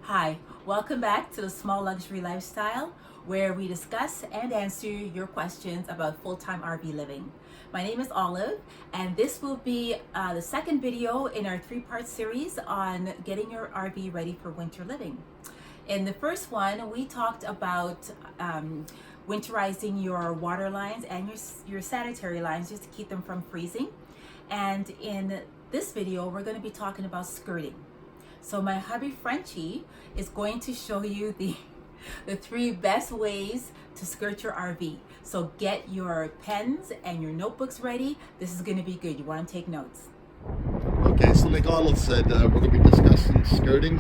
Hi, welcome back to the Small Luxury Lifestyle, where we discuss and answer your questions about full-time RV living. My name is Olive, and this will be the second video in our three-part series on getting your RV ready for winter living. In the first one, we talked about winterizing your water lines and your sanitary lines just to keep them from freezing. And in this video, we're going to be talking about skirting. So my hubby Frenchie is going to show you the three best ways to skirt your RV. So get your pens and your notebooks ready. This is going to be good. You want to take notes. Okay, so like Olive said, we're going to be discussing skirting,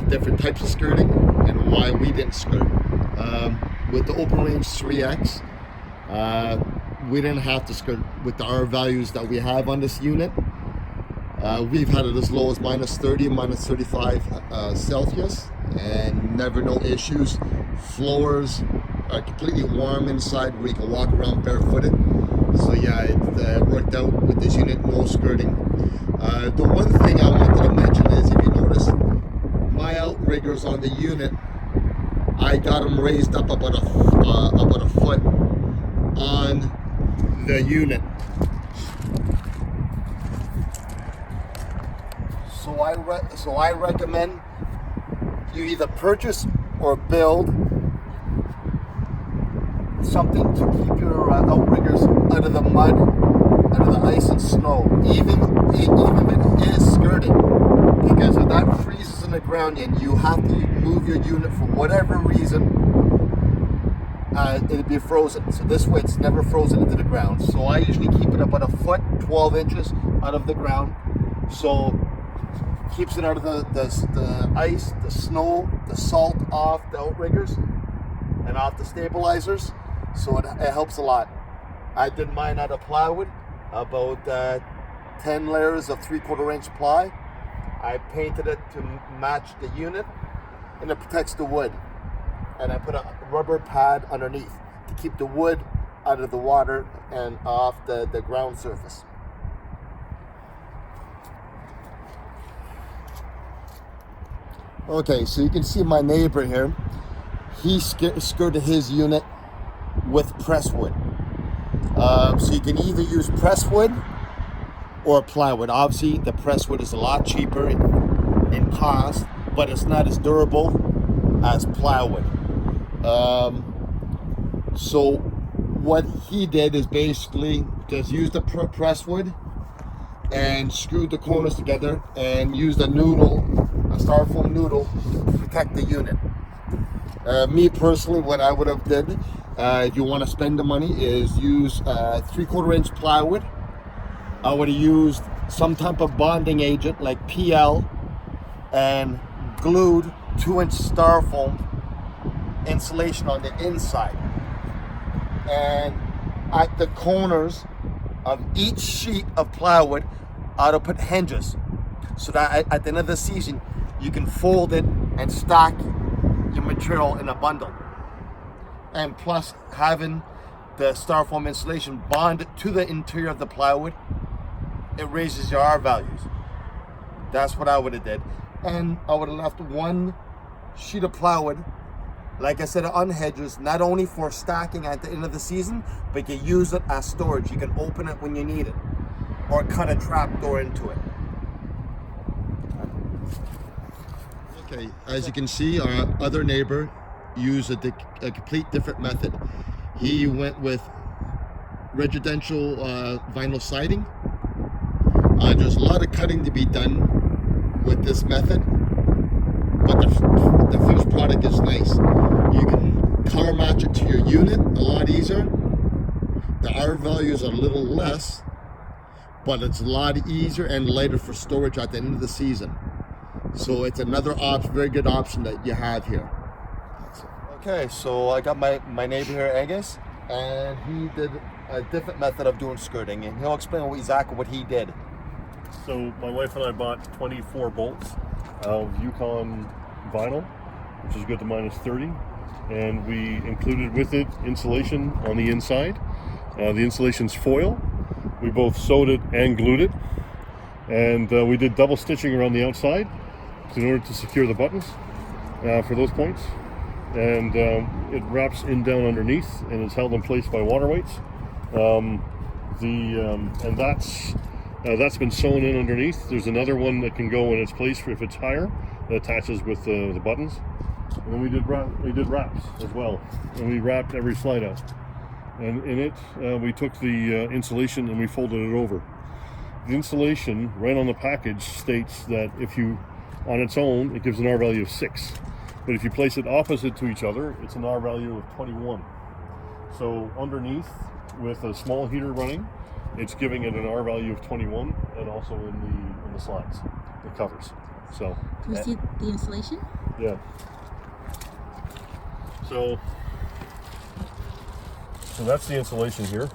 different types of skirting, and why we didn't skirt. With the Open Range 3X, we didn't have to skirt with the R values that we have on this unit. We've had it as low as minus 30, minus 35 Celsius, and never no issues. Floors are completely warm inside where you can walk around barefooted. So yeah, it worked out with this unit, no skirting. The one thing I wanted to mention is, if you notice, my outriggers on the unit, I got them raised up about a foot on the unit. So I recommend you either purchase or build something to keep your outriggers out of the mud, out of the ice and snow, even if it is skirting. Because if that freezes in the ground and you have to move your unit for whatever reason, it'll be frozen. So this way it's never frozen into the ground. So I usually keep it about a foot, 12 inches out of the ground. So keeps it out of the ice, the snow, the salt off the outriggers and off the stabilizers. So it helps a lot. I did mine out of plywood, about 10 layers of 3/4 inch ply. I painted it to match the unit, and it protects the wood. And I put a rubber pad underneath to keep the wood out of the water and off the ground surface. Okay, so you can see my neighbor here. He skirted his unit with presswood. So you can either use presswood or plywood. Obviously, the presswood is a lot cheaper in cost, but it's not as durable as plywood. So what he did is basically just use the presswood and screwed the corners together and used a noodle, a styrofoam noodle, to protect the unit. Me personally, what I would have did, if you want to spend the money, is use 3/4 inch plywood. I would have used some type of bonding agent like PL and glued 2-inch styrofoam insulation on the inside. And at the corners of each sheet of plywood, I would put hinges, so that at the end of the season, you can fold it and stack your material in a bundle. And plus, having the styrofoam insulation bonded to the interior of the plywood, it raises your R values. That's what I would have did. And I would have left one sheet of plywood, like I said, on hedges, not only for stacking at the end of the season, but you can use it as storage. You can open it when you need it, or cut a trap door into it. Okay, as you can see, our other neighbor used a complete different method. He went with residential vinyl siding. There's a lot of cutting to be done with this method, but the finished product is nice. You can color match it to your unit a lot easier. The R values are a little less, but it's a lot easier and lighter for storage at the end of the season. So it's another very good option that you have here. Okay, so I got my neighbor here, Angus, and he did a different method of doing skirting, and he'll explain exactly what he did. So my wife and I bought 24 bolts of Yukon vinyl, which is good to minus 30, and we included with it insulation on the inside. The insulation's foil. We both sewed it and glued it, and we did double stitching around the outside, in order to secure the buttons for those points, and it wraps in down underneath and is held in place by water weights. And that's been sewn in underneath. There's another one that can go in its place if it's higher, that attaches with the buttons. And then we did wraps as well, and we wrapped every slide out. And in it, we took the insulation and we folded it over. The insulation right on the package states that if you, on its own, it gives an R value of 6. But if you place it opposite to each other, it's an R value of 21. So underneath, with a small heater running, it's giving it an R value of 21, and also in the slides, the covers. So. Can we see the insulation? Yeah. So that's the insulation here.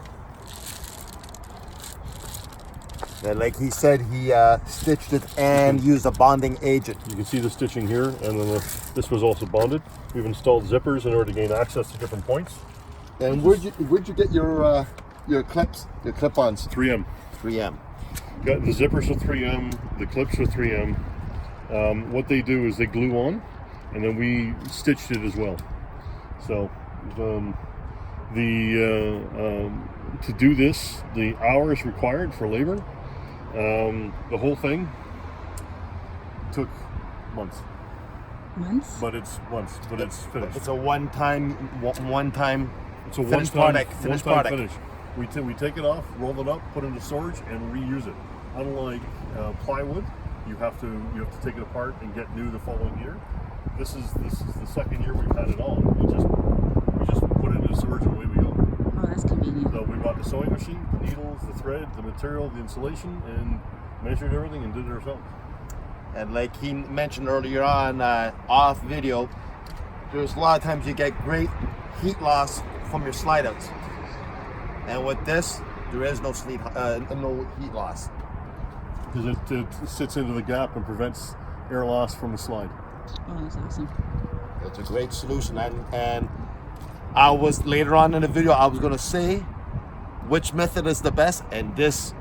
And like he said, he stitched it and used a bonding agent. You can see the stitching here, and then this was also bonded. We've installed zippers in order to gain access to different points. And where'd you get your clips, your clip-ons? 3M. 3M. Got the zippers are 3M, the clips are 3M. What they do is they glue on, and then we stitched it as well. So to do this, the hours required for labor, the whole thing took months. Months? But it's finished. It's a one-time It's a finished one-time product. finish. We take it off, roll it up, put it into storage, and reuse it. Unlike plywood, you have to take it apart and get new the following year. This is the second year we've had it on. We just put it into storage and away we go. Oh, that's convenient. So we bought the sewing machine, the needles, the thread, the material, the insulation, and measured everything and did it ourselves. And like he mentioned earlier on off video, there's a lot of times you get great heat loss from your slide outs. And with this, there is no heat loss. Because it sits into the gap and prevents air loss from the slide. Oh, that's awesome. It's a great solution. And I was, later on in the video, I was going to say which method is the best, and this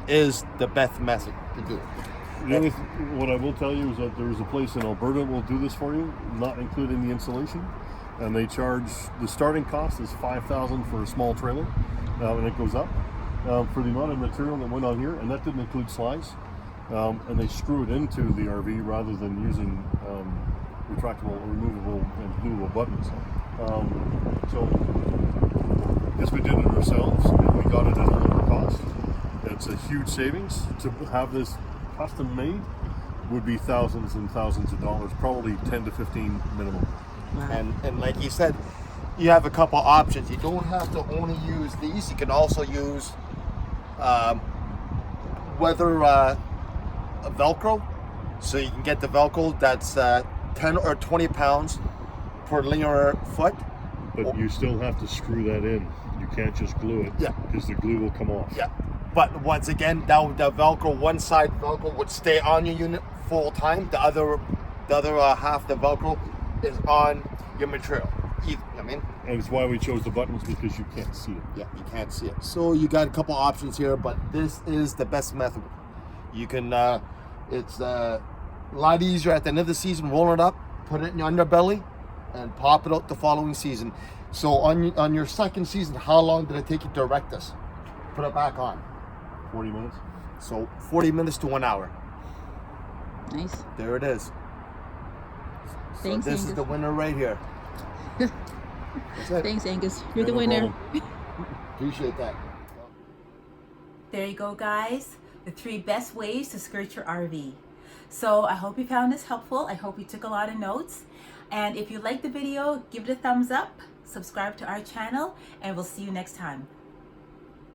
is the best method to do it. What I will tell you is that there is a place in Alberta that will do this for you, not including the insulation, and they charge, the starting cost is $5,000 for a small trailer, and it goes up for the amount of material that went on here, and that didn't include slides, and they screw it into the RV rather than using retractable, removable, and gluable buttons. So yes, we did it ourselves, and we got it at a lower cost. It's a huge savings. To have this custom made would be thousands and thousands of dollars, probably 10 to 15 minimum. Wow. And like you said, you have a couple options. You don't have to only use these. You can also use whether Velcro. So you can get the Velcro that's 10 or 20 pounds per linear foot. But you still have to screw that in. You can't just glue it, Yeah. because the glue will come off. Yeah. But once again, the Velcro, one side Velcro would stay on your unit full time. The other half, the Velcro, is on your material. I mean, And it's why we chose the buttons, because you can't see it. yeah, you can't see it. So you got a couple options here, but this is the best method. You can, it's a lot easier at the end of the season. Roll it up, put it in your underbelly, and pop it out the following season. So on your second season, how long did it take you to erect this? Put it back on. 40 minutes. So 40 minutes to 1 hour. Nice. There it is. Thanks, so this is Angus. the winner right here. That's it. Thanks, Angus. You're Yeah, the no winner. problem. Appreciate that. There you go, guys. The 3 best ways to skirt your RV. So I hope you found this helpful. I hope you took a lot of notes. And if you liked the video, give it a thumbs up, subscribe to our channel, and we'll see you next time.